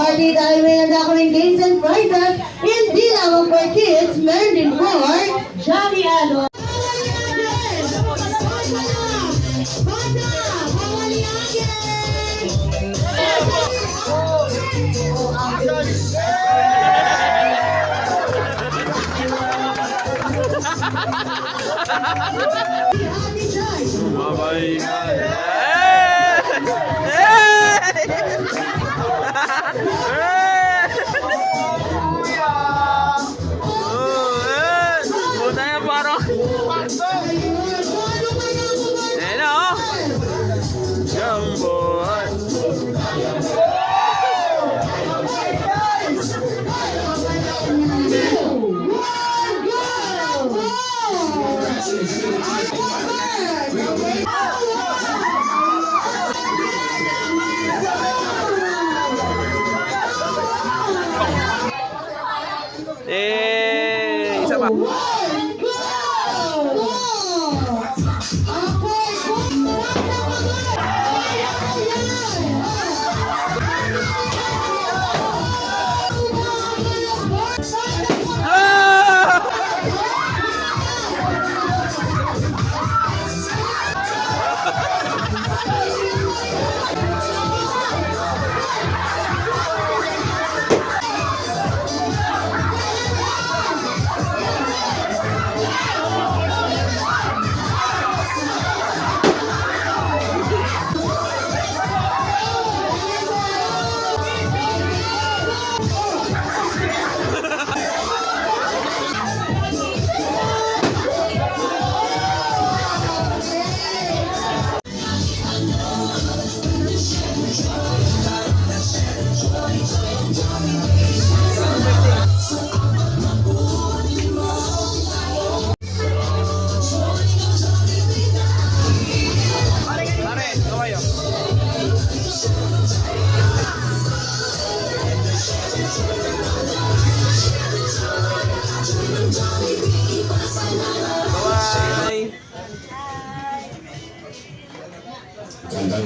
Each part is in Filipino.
party dahil may nagkakaroon games and prizes. Hindi lamang for kids, meron din for Johnny Ano. Isa pa.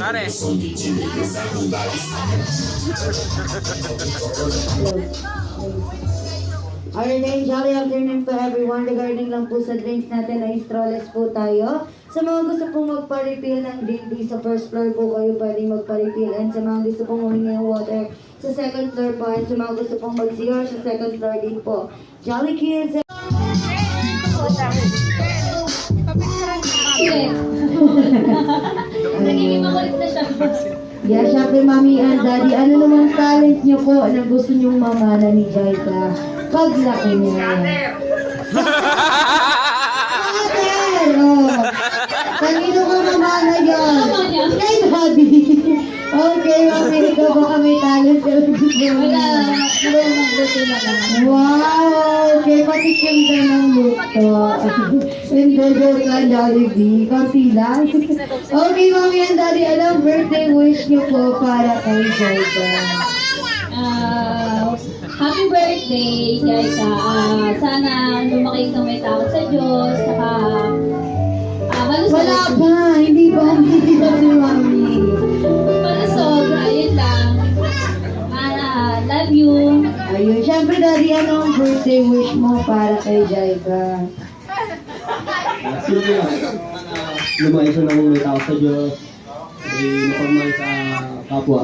Nare. Our name, jolly afternoon to everyone. Regarding lang po sa drinks natin ay strawless po tayo. Sa mga gusto pong magpa-refill ng drink sa first floor po kayo pwedeng magpa-refill. And sa mga gusto pong humingi ng water sa second floor po. And sa mga gusto pong mag-zero sa second floor din po. Jolly Kids! Nagiging makulit na siya. Yeah, syempre mami and daddy, ano namang talent niyo po na gusto niyong mamana ni Jaika paglaki niya? Ate! Oh! Kanino ko mamana yun? Kay daddy! Okay, mami, ikaw baka may talent ka lang gusto mo. Wala naman gusto na lang. Wow! Okay, patikim ka ng luto. Hindi, joke ka, Jollibee. Konti lang. Okay, mami and daddy, anong birthday wish niyo po para kay Jaika? Happy birthday, Jaika. Sana lumaki kang may takot sa Diyos. Saka, malusog. Wala pa, hindi ba hindi ba si mami? Malusog, ayun lang. Love you. Ayun, syempre daddy, anong birthday wish mo para kay Jaika? Sino yan? Lumaki siya ng may tao sa Diyos. Ay napagmahal sa kapwa.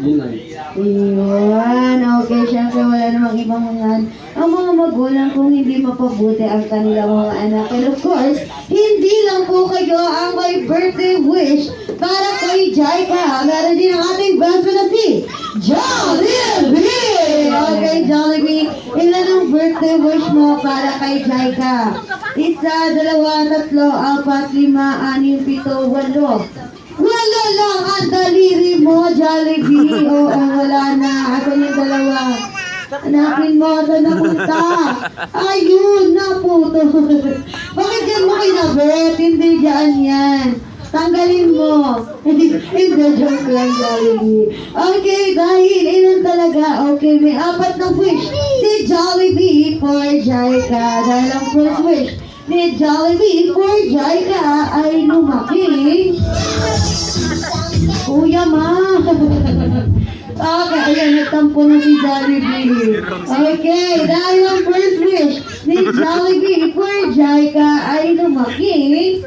Yun lang. Ayun, okay, syempre wala namang ibang mga ang mga magulang kung hindi mapabuti ang kanilang mga anak. And of course, hindi lang po kayo ang may birthday wish para kay Jaika. Meron din ang ating best friend na si Jollibee! Okay, Jollibee, ilan ang birthday wish mo para kay Jaika? Isa, dalawa, tatlo, apat, lima, anim, pito, walo. Wala lang ang daliri mo, Jollibee. Oo, wala na. Asan yung dalawa? Hanapin mo, saan napunta? Ayun, naputo. Bakit yan mo kinabit? Hindi dyan yan. Tanggalin mo. Hindi, joke lang, Jollibee. Okay, dahil ilan talaga. Okay, may apat na wish. Si Jollibee for Jaika. Dahil ang first wish ni Jollibee for Jaika ay lumaki. Kuya, ma. Okay, ayan, nagtampo na si Jollibee. Okay, dahil ang first wish ni Jollibee for Jaika ay lumaki.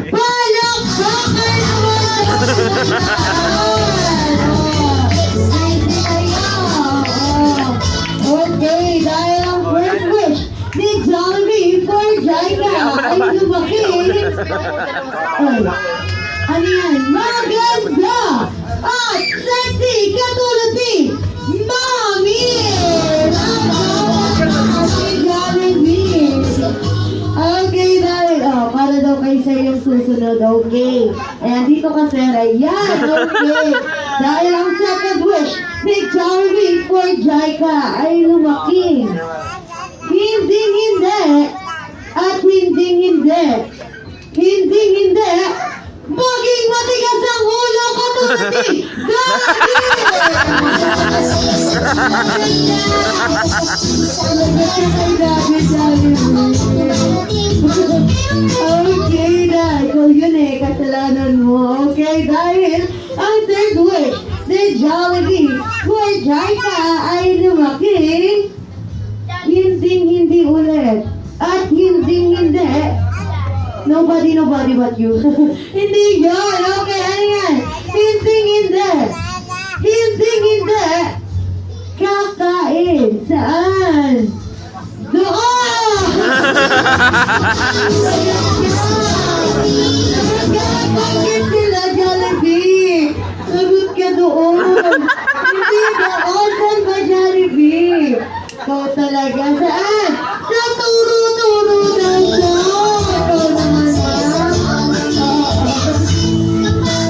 Palakpakan naman! Okay, dahil ang first wish ni Jollibee for Jaika ay lumaki. Ano yan? Maganda at sexy katulad ni Mami! Si Jollibee. Okay, dahil, para daw kayo sa yung susunod, okay. Ayan, dito ka, sir, ayan, okay. Dahil ang second wish ni Jollibee for Jaika ay lumaki. Hindi, at hindi, maging matigas ang ulo katulad ni Okay, dahil ikaw yun kasalanan mo. Okay, dahil ang third wish ni Jollibee for Jaika ay lumaki. Hindi ulit. At hindi. Nobody but you. Hindi yun. Okay, ano yan? Hindi. Kakain. Saan? Doon! Bakit sila, Jollibee? Sagot ka doon. Hindi doon. Saan ba, Jollibee? Ikaw talaga. Saan? Sa turo-turo ng vlog. Ikaw naman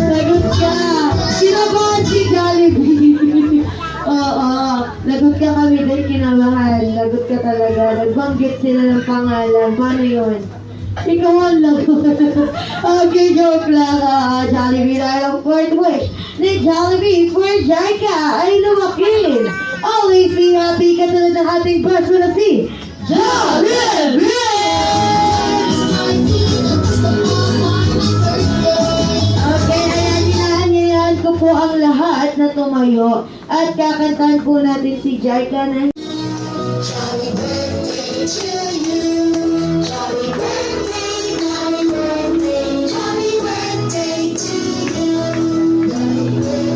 Lagot ka. Kinabahan si Jollibee. Oo. Lagot ka kami din kinamahan. Lagot ka talaga. Nagbanggit sila ng pangalan. Paano yun? Ikaw ang lagot. Okay, joke lang. Jollibee dahil ang fourth wish ni Jollibee for Jaika ay lumaki. Always be happy katulad ng ating boss na si Jollibee! Okay, ayan, hinahanyayan ko po ang lahat na tumayo at kakantahan po natin si Jaika ng Jolly birthday to you. Jolly birthday, jolly birthday, jolly birthday to you. Jolly birthday,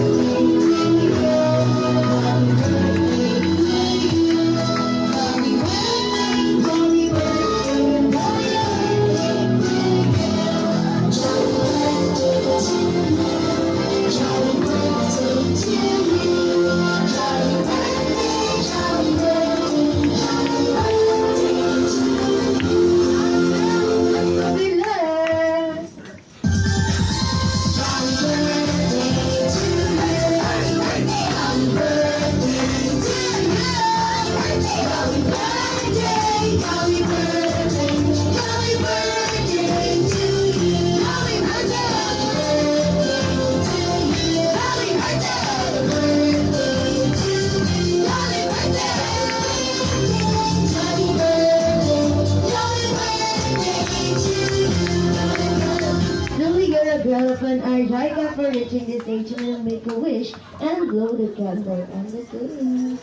Upon our Jaika for reaching this age, we will make a wish and blow the candle on the moon.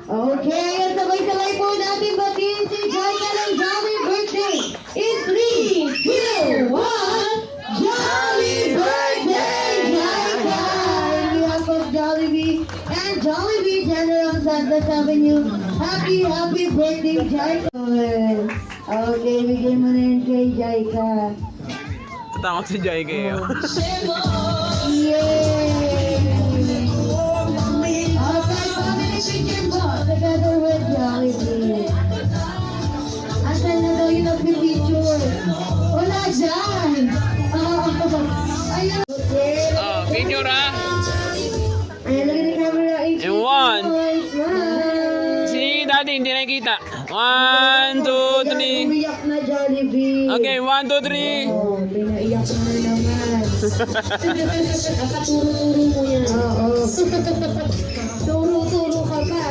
Okay, at sabay-sabay po natin batiin si Jaika ng Jolly birthday in 3, 2, 1, Jolly birthday, Jaika! On behalf of Jollibee and Jollibee General Santos Avenue, happy birthday, Jaika! Okay, bigay mo na yun kay Jaika. Takot si Joy kayo. Yay! Okay, family picture po together with Jollibee. Asan na daw yung nag-picture? Wala dyan! Ayun! Picture ha. Ayan, lagyan ng camera. And one. Smile! Si Daddy hindi nakikita. 1, 2, 3. Umiyak na Jollibee. Okay, 1, 2, 3. Oh, pinaiyak mo na naman. Nakaturo-turo mo yan. Oo. Turo-turo ka pa.